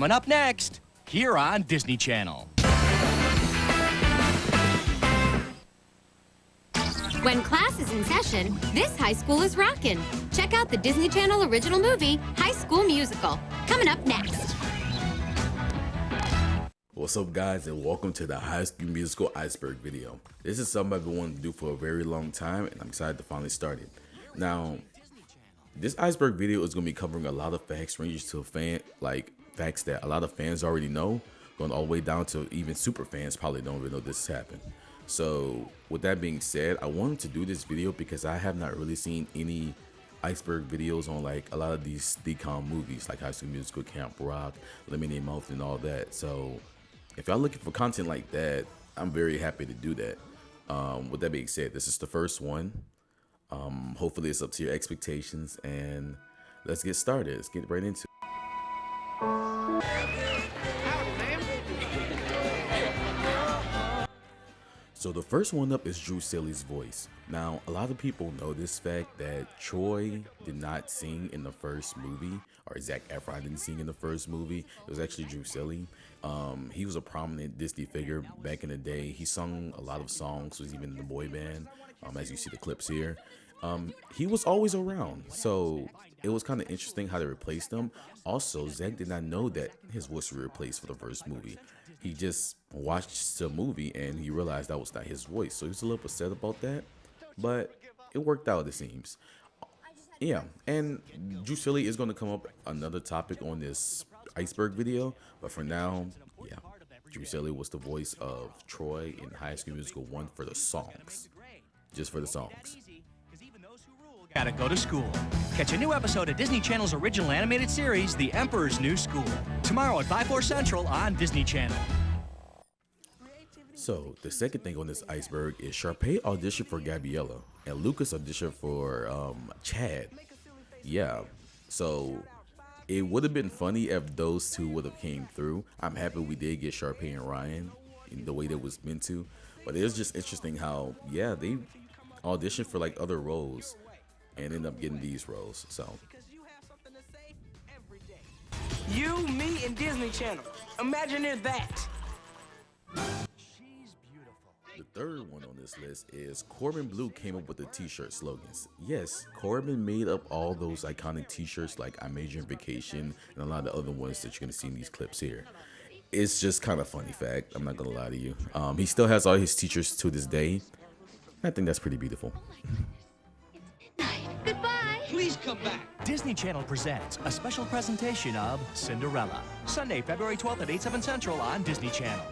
Coming up next, here on Disney Channel. When class is in session, this high school is rockin'. Check out the Disney Channel original movie, High School Musical. Coming up next. What's up, guys, and welcome to the High School Musical Iceberg video. This is something I've been wanting to do for a very long time, and I'm excited to finally start it. Now, this Iceberg video is going to be covering a lot of facts ranging to facts that a lot of fans already know, going all the way down to even super fans probably don't even know this has happened. So with that being said, I wanted to do this video because I have not really seen any Iceberg videos on like a lot of these DCOM movies like High School Musical, Camp Rock, Lemonade Mouth, and all that. So if y'all looking for content like that, I'm very happy to do that. With that being said, this is the first one. Hopefully it's up to your expectations, and let's get started. Let's get right into it. So the first one up is Drew Silly's voice. Now, a lot of people know this fact that Troy did not sing in the first movie, or Zac Efron didn't sing in the first movie. It was actually Drew Silly. He was a prominent Disney figure back in the day. He sung a lot of songs, was even in the boy band, as you see the clips here. He was always around, so it was kind of interesting how they replaced him. Also, Zac did not know that his voice would be replaced for the first movie. He just watched the movie and he realized that was not his voice, so he was a little upset about that, but it worked out, it seems. Yeah, and Drew Silly is going to come up another topic on this Iceberg video, but for now, yeah, Drew Silly was the voice of Troy in High School Musical 1 for the songs, just for the songs. Gotta go to school. Catch a new episode of Disney Channel's original animated series, The Emperor's New School, tomorrow at 5/4 Central on Disney Channel. So the second thing on this Iceberg is Sharpay auditioned for Gabriella and Lucas auditioned for Chad. Yeah, so it would have been funny if those two would have came through. I'm happy we did get Sharpay and Ryan in the way that was meant to, but it was just interesting how, yeah, they auditioned for like other roles and end up getting these roles. So you, me, and Disney Channel. Imagine that. the third one on this list is Corbin Blue came up with the t-shirt slogans. Yes, Corbin made up all those iconic t-shirts like I Made You on Vacation and a lot of other ones that you're gonna see in these clips here. It's just kind of funny fact, I'm not gonna lie to you. He still has all his t-shirts to this day. I think that's pretty beautiful. Goodbye. Please come back. Disney Channel presents a special presentation of Cinderella, Sunday, February 12th at 8/7 Central on Disney Channel.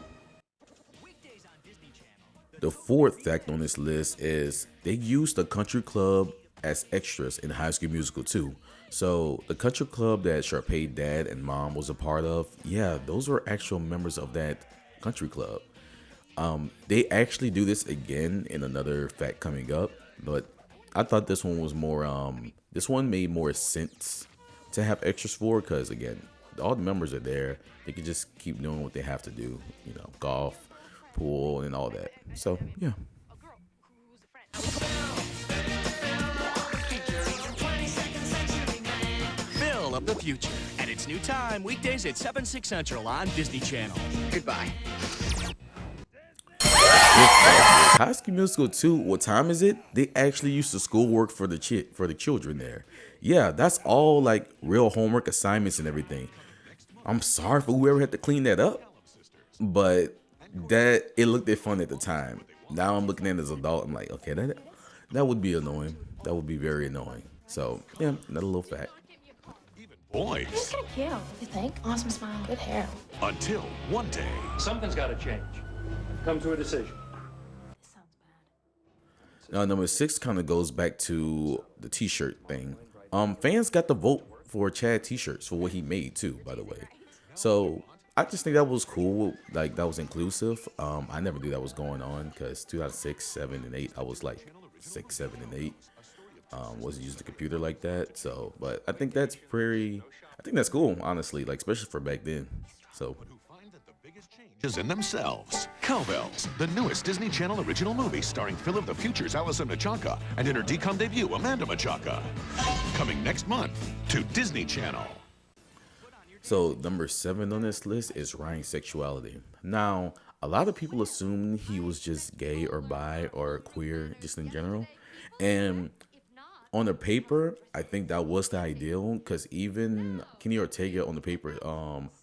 The fourth fact on this list is they used the country club as extras in High School Musical 2. So the country club that Sharpay dad and mom was a part of, yeah, those were actual members of that country club. They actually do this again in another fact coming up, but I thought this one was more, this one made more sense to have extras for, because again, all the members are there. They can just keep doing what they have to do, you know, golf, pool, and all that. So, yeah. Bill of the Future, and its new time, weekdays at 7/6 Central on Disney Channel. Goodbye. High School Musical 2, what time is it? They actually used the schoolwork for the children there. Yeah, that's all like real homework assignments and everything. I'm sorry for whoever had to clean that up, but that it looked fun at the time. Now I'm looking at it as an adult, I'm like, okay, that would be annoying. That would be very annoying. So yeah, another little fact. Boys. He's kind of cute, you think? Awesome smile, good hair. Until one day. Something's got to change. Come to a decision. This sounds bad. Now, number 6 kind of goes back to the t-shirt thing. Fans got to vote for Chad t-shirts for what he made too, by the way. So I just think that was cool. Like, that was inclusive. I never knew that was going on because 2006, 7, and 8, I was like 6, 7, and 8. Wasn't using the computer like that. So, but I think that's cool, honestly, like especially for back then. So. In themselves. Cowbells, the newest Disney Channel original movie starring Phil of the Future's Allison Machaca and in her DCOM debut, Amanda Machaca. Coming next month to Disney Channel. So number 7 on this list is Ryan's sexuality. Now, a lot of people assume he was just gay or bi or queer just in general. And on the paper, I think that was the ideal because even Kenny Ortega on the paper,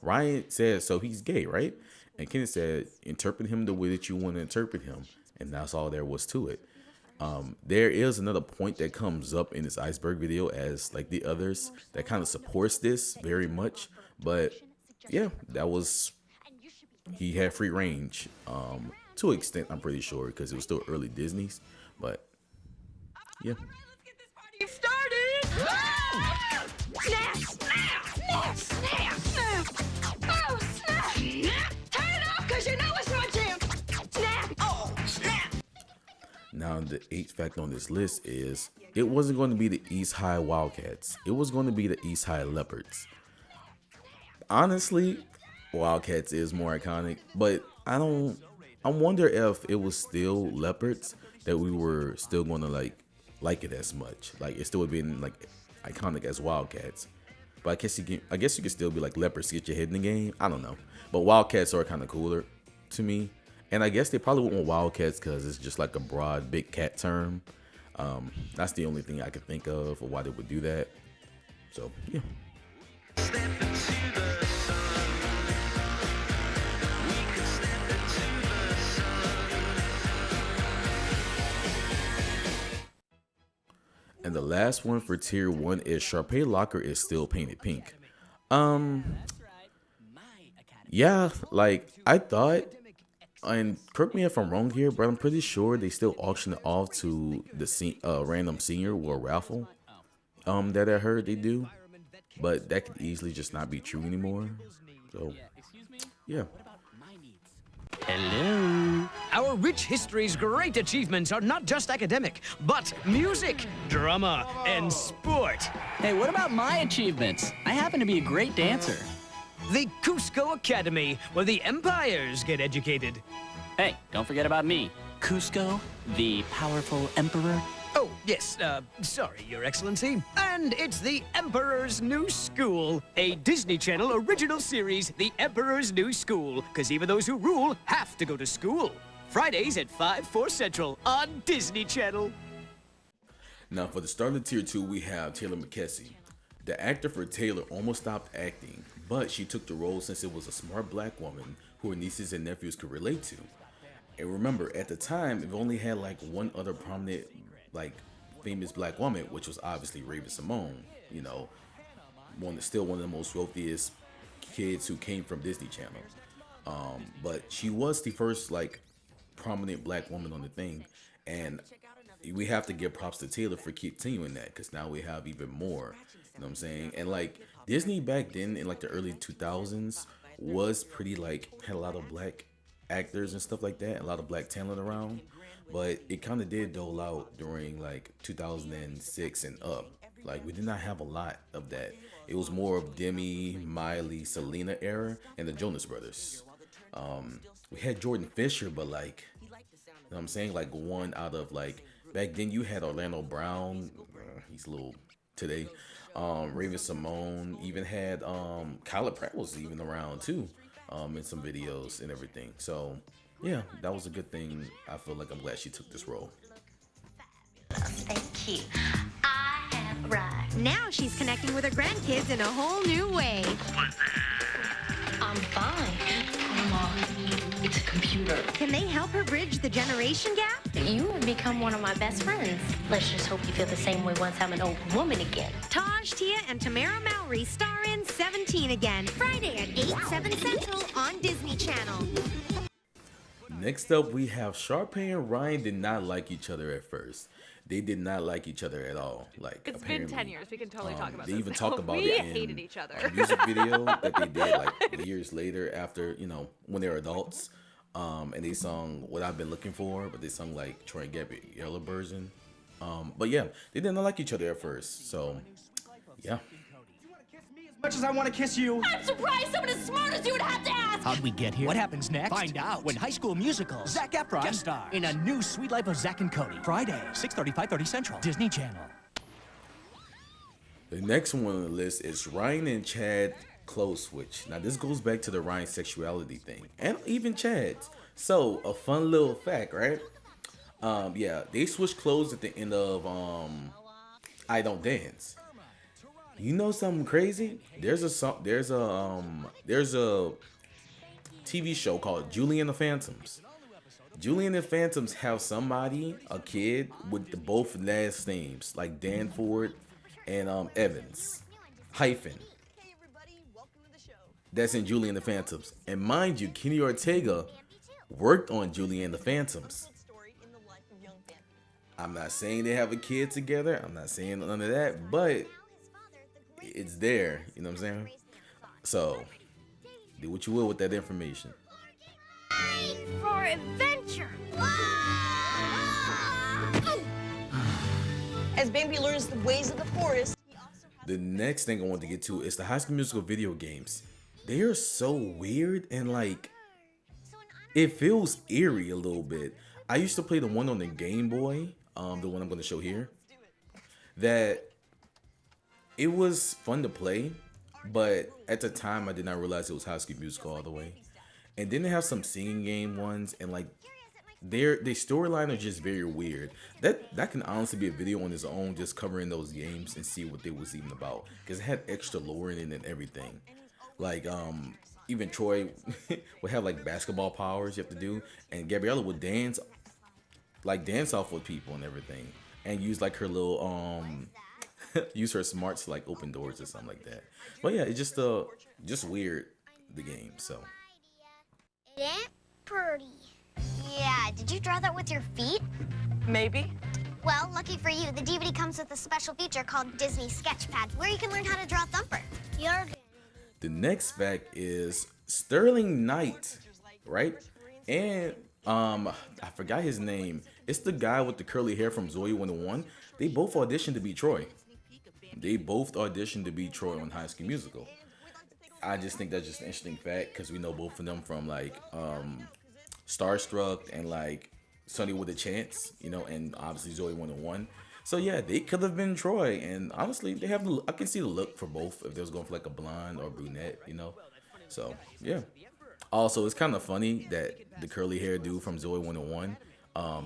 Ryan said, so he's gay, right? And Kenny said, interpret him the way that you want to interpret him. And that's all there was to it. There is another point that comes up in this Iceberg video as like the others that kind of supports this very much. But yeah, that was, he had free range to an extent, I'm pretty sure, because it was still early Disney's. But yeah. Started! Snap! Snap! Snap! Snap! Snap! Oh, snap! Turn it off, cause you know it's my jam! Snap! Oh, snap! Now, the 8th fact on this list is it wasn't going to be the East High Wildcats. It was going to be the East High Leopards. Honestly, Wildcats is more iconic, but I wonder if it was still Leopards that we were still going to like it as much. Like it still would have been like iconic as Wildcats. But I guess you can still be like Leopards to get your head in the game. I don't know. But Wildcats are kind of cooler to me. And I guess they probably went with Wildcats because it's just like a broad big cat term. That's the only thing I could think of why they would do that. So yeah. And the last one for tier 1 is Sharpay locker is still painted pink. Yeah, like I thought, and correct me if I'm wrong here, but I'm pretty sure they still auction it off to the random senior or raffle that I heard they do, but that could easily just not be true anymore. So yeah. Hello. Our rich history's great achievements are not just academic, but music, drama, and sport. Hey, what about my achievements? I happen to be a great dancer. The Cusco Academy, where the empires get educated. Hey, don't forget about me. Cusco, the powerful emperor. Oh, yes, sorry, Your Excellency. And it's the Emperor's New School, a Disney Channel original series, The Emperor's New School, because even those who rule have to go to school. Fridays at 5/4 Central on Disney Channel. Now, for the start of tier 2, we have Taylor McKessie. The actor for Taylor almost stopped acting, but she took the role since it was a smart black woman who her nieces and nephews could relate to. And remember, at the time, it only had like one other prominent, like, famous black woman, which was obviously Raven-Symoné. You know, still one of the most wealthiest kids who came from Disney Channel. But she was the first like prominent black woman on the thing, and we have to give props to Taylor for continuing that, because now we have even more. You know what I'm saying? And like Disney back then in like the early 2000s was pretty like had a lot of black actors and stuff like that, a lot of black talent around, but it kind of did dole out during like 2006 and up. Like we did not have a lot of that. It was more of Demi, Miley, Selena era and the Jonas Brothers. We had Jordan Fisher, but like, you know what I'm saying, like one out of like back then you had Orlando Brown, he's a little today, Raven-Symoné, even had Kyla Pratt was even around too, in some videos and everything. So yeah, that was a good thing. I feel like I'm glad she took this role. Thank you. I have arrived. Now she's connecting with her grandkids in a whole new way. I'm fine. Grandma, it's a computer. Can they help her bridge the generation gap? You have become one of my best friends. Let's just hope you feel the same way once I'm an old woman again. Taj, Tia, and Tamara Mowry star in 17 again. Friday at 8/7 Central on Disney Channel. Next up, we have Sharpay and Ryan did not like each other at first. They did not like each other at all. Like it's apparently, been 10 years. We can totally talk about they this. even talk about we it in hated each other. a music video that they did like years later after, you know, when they were adults. And they sung What I've Been Looking For, but they sung like Troy and Gabriella version. But yeah, they didn't like each other at first. So yeah. As much as I want to kiss you. I'm surprised someone as smart as you would have to ask! How'd we get here? What happens next? Find out when High School Musical, Zac Efron guest star in a new Sweet Life of Zack and Cody. Friday, 6:30, 5:30 Central, Disney Channel. The next one on the list is Ryan and Chad clothes switch. Now this goes back to the Ryan sexuality thing, and even Chad's. So a fun little fact, right? Yeah, they switched clothes at the end of I Don't Dance. You know something crazy? There's a TV show called Julie and the Phantoms. Julie and the Phantoms have somebody, a kid with both last names, like Danford and Evans, hyphen. That's in Julie and the Phantoms. And mind you, Kenny Ortega worked on Julie and the Phantoms. I'm not saying they have a kid together. I'm not saying none of that, but it's there. You know what I'm saying? So, do what you will with that information. For adventure. As Bambi learns the ways of the forest. The next thing I want to get to is the High School Musical video games. They are so weird and like it feels eerie a little bit. I used to play the one on the Game Boy, the one I'm going to show here. That it was fun to play, but at the time I did not realize it was High School Musical all the way. And then they have some singing game ones, and like their storyline are just very weird. That can honestly be a video on its own, just covering those games and see what they was even about, because it had extra lore in it and everything. Like even Troy would have like basketball powers you have to do, and Gabriella would dance off with people and everything, and use like her little use her smarts to like open doors or something like that. But yeah, it's just weird, the game. So it ain't pretty. Yeah, did you draw that with your feet? Maybe. Well, lucky for you, the DVD comes with a special feature called Disney Sketchpad, where you can learn how to draw Thumper. the next fact is Sterling Knight, right? And I forgot his name. It's the guy with the curly hair from Zoe 101. They both auditioned to be Troy. They both auditioned to be Troy on High School Musical. I just think that's just an interesting fact because we know both of them from like Starstruck and like Sunny with a Chance, you know, and obviously Zoe 101. So yeah, they could have been Troy, and honestly, they have the, I can see the look for both if they was going for like a blonde or brunette, you know. So yeah. Also, it's kind of funny that the curly hair dude from Zoe 101,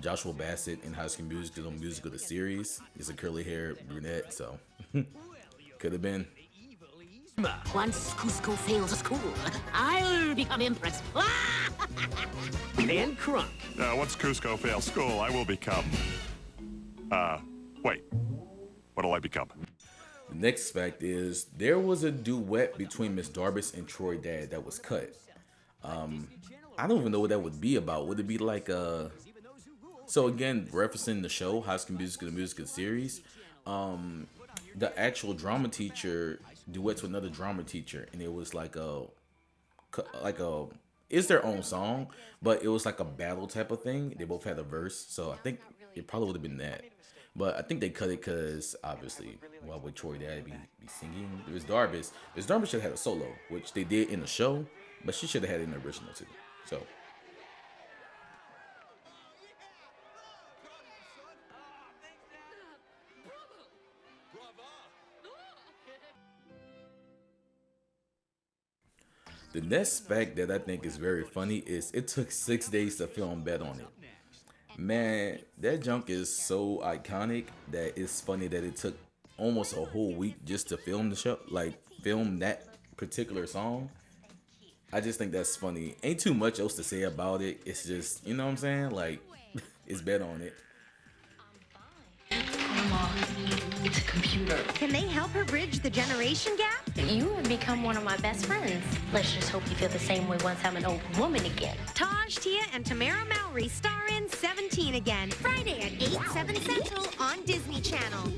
Joshua Bassett in High School Musical the series, is a curly hair brunette. So could have been. Once Cusco fails school, I'll become Empress. And Crunk. Once Cusco fails school, I will become... wait. What'll I become? The next fact is there was a duet between Miss Darbus and Troy Dad that was cut. I don't even know what that would be about. Would it be like a... So again, referencing the show, High School Musical, the musical series, the actual drama teacher duets with another drama teacher, and it was like a it's their own song, but it was like a battle type of thing. They both had a verse, so I think it probably would have been that. But I think they cut it because obviously, why would Troy Dad be singing? It was Darbus. Miss Darbus should have had a solo, which they did in the show, but she should have had it in the original too. So. The next fact that I think is very funny is it took 6 days to film Bet on It. Man, that junk is so iconic that it's funny that it took almost a whole week just to film the show, like film that particular song. I just think that's funny. Ain't too much else to say about it. It's just, you know what I'm saying? Like, it's Bet on It. Grandma, it's a computer. Can they help her bridge the generation gap? You have become one of my best friends. Let's just hope you feel the same way once I'm an old woman again. Taj, Tia, and Tamara Mowry star in 17 again, Friday at 8, 7 Central on Disney Channel.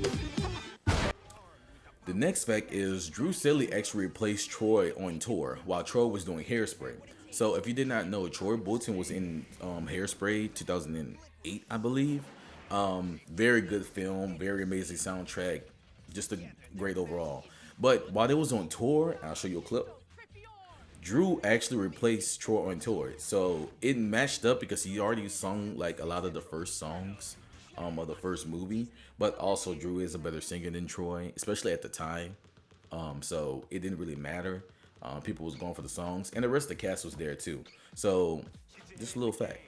The next fact is Drew Silly actually replaced Troy on tour while Troy was doing Hairspray. So if you did not know, Troy Bolton was in Hairspray 2008, I believe. Very good film, very amazing soundtrack, just a great overall. But while they was on tour, I'll show you a clip. Drew actually replaced Troy on tour, so it matched up because he already sung like a lot of the first songs of the first movie. But also Drew is a better singer than Troy, especially at the time. So it didn't really matter. People was going for the songs, and the rest of the cast was there too. So, just a little fact.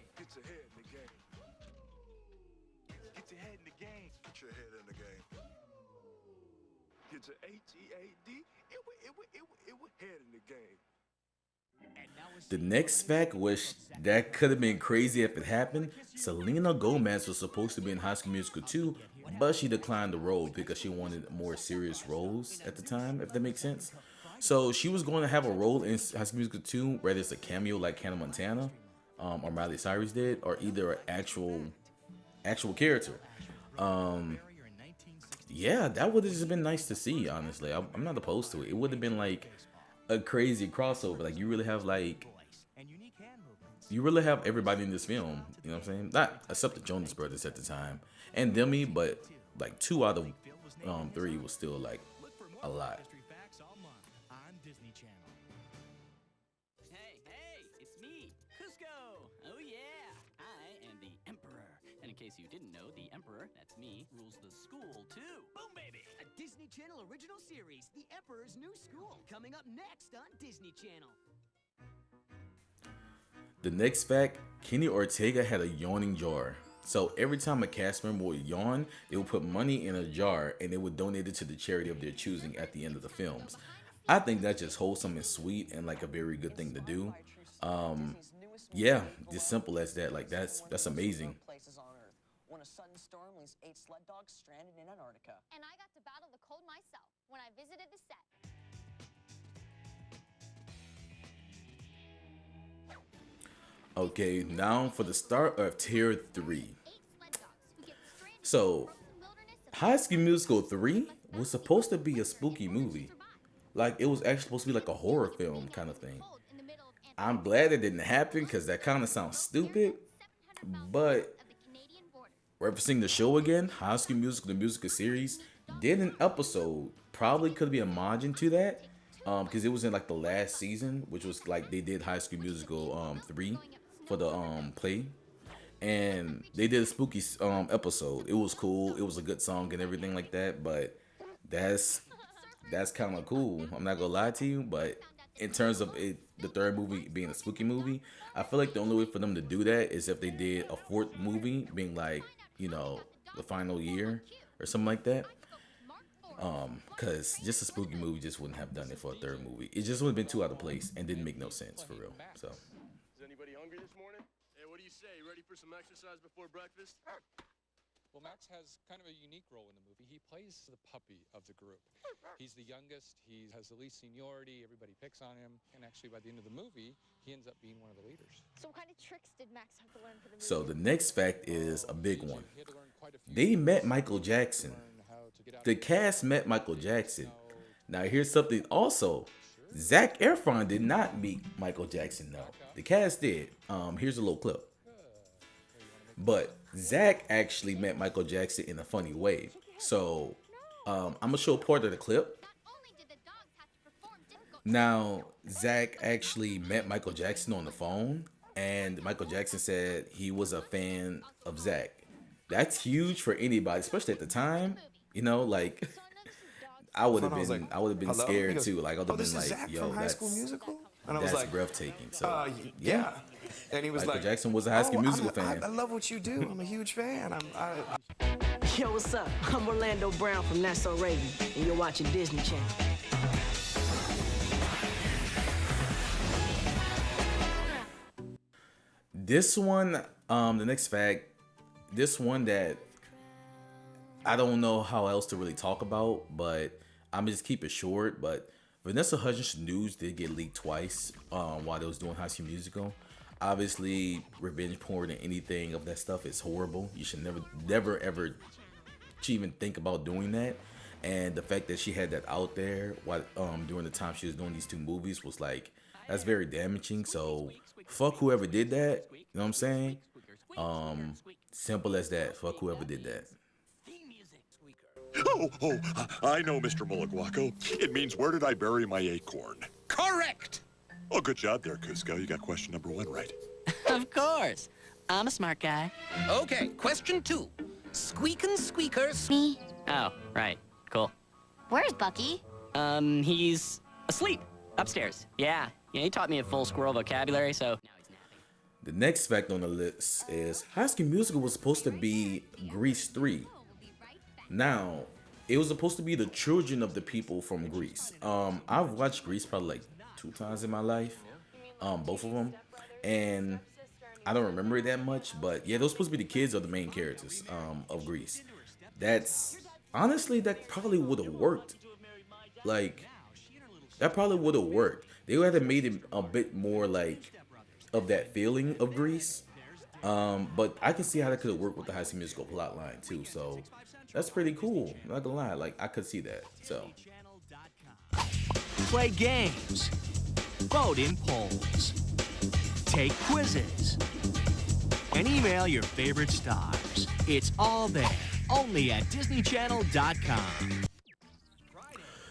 The next fact, which that could have been crazy if it happened, Selena Gomez was supposed to be in High School Musical 2, but she declined the role because she wanted more serious roles at the time, if that makes sense. So she was going to have a role in High School Musical 2, whether it's a cameo like Hannah Montana, or Miley Cyrus did, or either an actual character. Yeah, that would have just been nice to see, honestly. I'm not opposed to it. It would have been like a crazy crossover. Like you really have everybody in this film. You know what I'm saying? Not except the Jonas Brothers at the time and Demi, but like 2 out of 3 was still like a lot. Hey, it's me, Cusco. Oh yeah, I am the Emperor. And in case you didn't know, the Emperor, that's me, rules the school too. Boom, baby! A Disney Channel original series, The Emperor's New School, coming up next on Disney Channel. The next fact, Kenny Ortega had a yawning jar. So every time a cast member would yawn, they would put money in a jar and they would donate it to the charity of their choosing at the end of the films. I think that's just wholesome and sweet and like a very good thing to do. Yeah, just simple as that. Like that's amazing. When a sudden storm leaves 8 sled dogs stranded in Antarctica. And I got to battle the cold myself when I visited the set. Okay, now for the start of Tier 3. So, High School Musical 3 was supposed to be a spooky movie. Like, it was actually supposed to be like a horror film kind of thing. I'm glad it didn't happen because that kind of sounds stupid. But, referencing the show again, High School Musical, the musical series, did an episode. Probably could be a margin to that. Because it was in like the last season, which was like they did High School Musical 3 for the play, and they did a spooky episode. It was cool. It was a good song and everything like that. But that's kind of cool. I'm not gonna lie to you. But in terms of it, the third movie being a spooky movie, I feel like the only way for them to do that is if they did a 4th movie being like, you know, the final year or something like that. Because just a spooky movie just wouldn't have done it for a 3rd movie. It just would have been too out of place and didn't make no sense for real. So. Is anybody hungry this morning? Hey, what do you say? Ready for some exercise before breakfast? Well, Max has kind of a unique role in the movie. He plays the puppy of the group. He's the youngest. He has the least seniority. Everybody picks on him. And actually, by the end of the movie, he ends up being one of the leaders. So what kind of tricks did Max have to learn for the movie? So the next fact is a big one. They met Michael Jackson. The cast met Michael Jackson. Now here's something also. Zac Efron did not meet Michael Jackson, no. The cast did. Here's a little clip. But Zac actually met Michael Jackson in a funny way. So I'm gonna show part of the clip. Now Zac actually met Michael Jackson on the phone, and Michael Jackson said he was a fan of Zac. That's huge for anybody, especially at the time. You know, like I would have been scared too. Like I would have been like, yo, that's breathtaking. So yeah. And he was Michael like, Jackson was a High School Musical fan. I love what you do. I'm a huge fan. Yo, what's up? I'm Orlando Brown from That's So Raven, and you're watching Disney Channel. This one, the next fact, this one that I don't know how else to really talk about, but I'm just keep it short. But Vanessa Hudgens' news did get leaked twice while they was doing High School Musical. Obviously, revenge porn and anything of that stuff is horrible. You should never, ever even think about doing that. And the fact that she had that out there while during the time she was doing these 2 movies was like, that's very damaging. So fuck whoever did that. You know what I'm saying? Simple as that. Fuck whoever did that. Oh, I know, Mr. Mulligawaco. It means, where did I bury my acorn? Correct! Oh, good job there, Cusco. You got question number 1 right. Of course. I'm a smart guy. Okay, question 2. Squeakin' squeakers. Oh, right. Cool. Where's Bucky? He's asleep. Upstairs. Yeah, he taught me a full squirrel vocabulary, so... The next fact on the list is High School Musical was supposed to be Grease 3. Now, it was supposed to be the children of the people from Greece. I've watched Grease probably like 2 times in my life, both of them, and I don't remember it that much. But yeah, those supposed to be the kids of the main characters of Greece. That's honestly that probably would have worked. Like that probably would have worked. They would have made it a bit more like of that feeling of Grease. But I can see how that could have worked with the High School Musical plot line too. So that's pretty cool. Not gonna lie, like I could see that. So play games, vote in polls, take quizzes, and email your favorite stars. It's all there, only at DisneyChannel.com.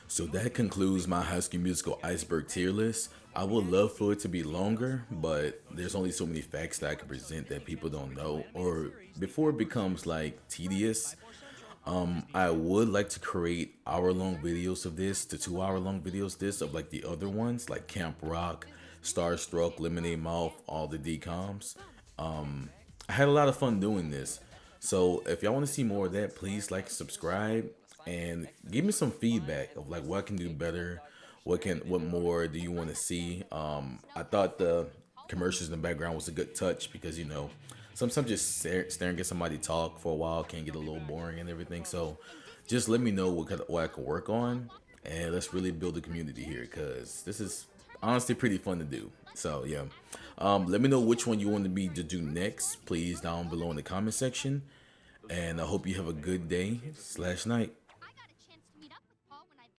So that concludes my High School Musical Iceberg tier list. I would love for it to be longer, but there's only so many facts that I can present that people don't know, or before it becomes like tedious. I would like to create hour-long videos of this to 2-hour-long videos of like the other ones, like Camp Rock, Starstruck, Lemonade Mouth, all the DComs. I had a lot of fun doing this. So if y'all want to see more of that, please like, subscribe, and give me some feedback of like what I can do better. What more do you want to see? I thought the commercials in the background was a good touch because, you know, sometimes just staring at somebody talk for a while can get a little boring and everything. So just let me know what I can work on, and let's really build a community here because this is honestly pretty fun to do. So yeah, let me know which one you want me to do next, please, down below in the comment section. And I hope you have a good day / night.